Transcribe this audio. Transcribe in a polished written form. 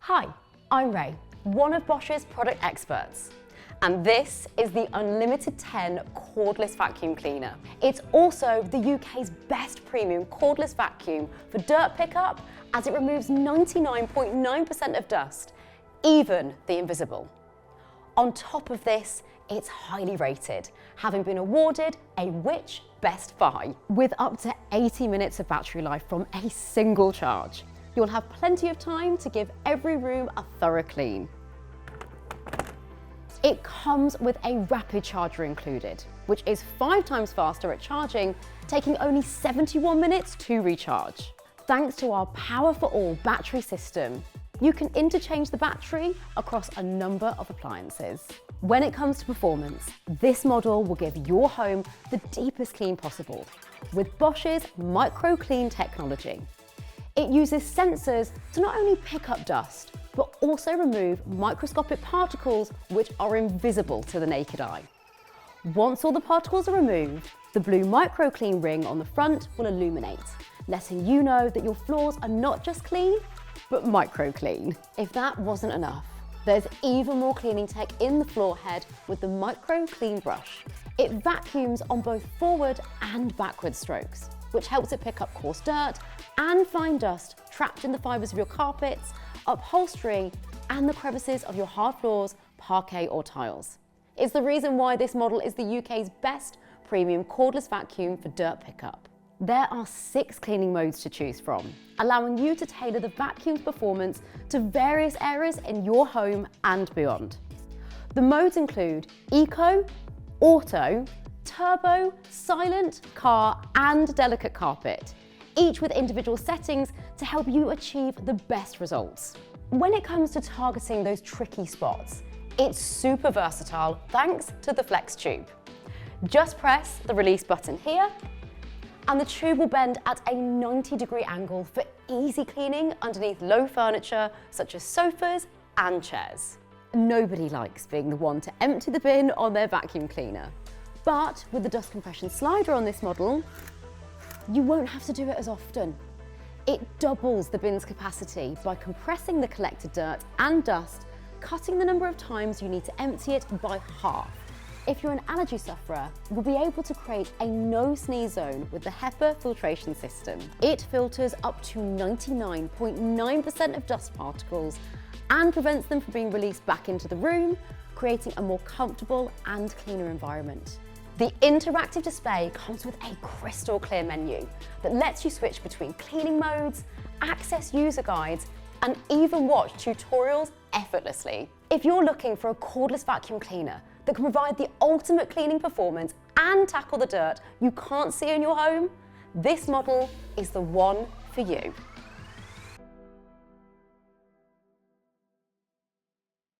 Hi, I'm Ray, one of Bosch's product experts. And this is the Unlimited 10 cordless vacuum cleaner. It's also the UK's best premium cordless vacuum for dirt pickup, as it removes 99.9% of dust, even the invisible. On top of this, it's highly rated, having been awarded a Which? Best Buy, with up to 80 minutes of battery life from a single charge. You'll have plenty of time to give every room a thorough clean. It comes with a rapid charger included, which is 5 times faster at charging, taking only 71 minutes to recharge. Thanks to our Power for All battery system, you can interchange the battery across a number of appliances. When it comes to performance, this model will give your home the deepest clean possible with Bosch's MicroClean Technology. It uses sensors to not only pick up dust, but also remove microscopic particles which are invisible to the naked eye. Once all the particles are removed, the blue MicroClean ring on the front will illuminate, letting you know that your floors are not just clean, but micro-clean. If that wasn't enough, there's even more cleaning tech in the floor head with the MicroClean Brush. It vacuums on both forward and backward strokes, which helps it pick up coarse dirt and fine dust trapped in the fibres of your carpets, upholstery, and the crevices of your hard floors, parquet or tiles. It's the reason why this model is the UK's best premium cordless vacuum for dirt pickup. There are 6 cleaning modes to choose from, allowing you to tailor the vacuum's performance to various areas in your home and beyond. The modes include Eco, Auto, Turbo, Silent, Car, and Delicate Carpet, each with individual settings to help you achieve the best results. When it comes to targeting those tricky spots, it's super versatile thanks to the Flex Tube. Just press the release button here, and the tube will bend at a 90-degree angle for easy cleaning underneath low furniture such as sofas and chairs. Nobody likes being the one to empty the bin on their vacuum cleaner. But with the dust compression slider on this model, you won't have to do it as often. It doubles the bin's capacity by compressing the collected dirt and dust, cutting the number of times you need to empty it by half. If you're an allergy sufferer, you'll be able to create a no-sneeze zone with the HEPA Filtration System. It filters up to 99.9% of dust particles and prevents them from being released back into the room, creating a more comfortable and cleaner environment. The interactive display comes with a crystal clear menu that lets you switch between cleaning modes, access user guides, and even watch tutorials effortlessly. If you're looking for a cordless vacuum cleaner that can provide the ultimate cleaning performance and tackle the dirt you can't see in your home, this model is the one for you.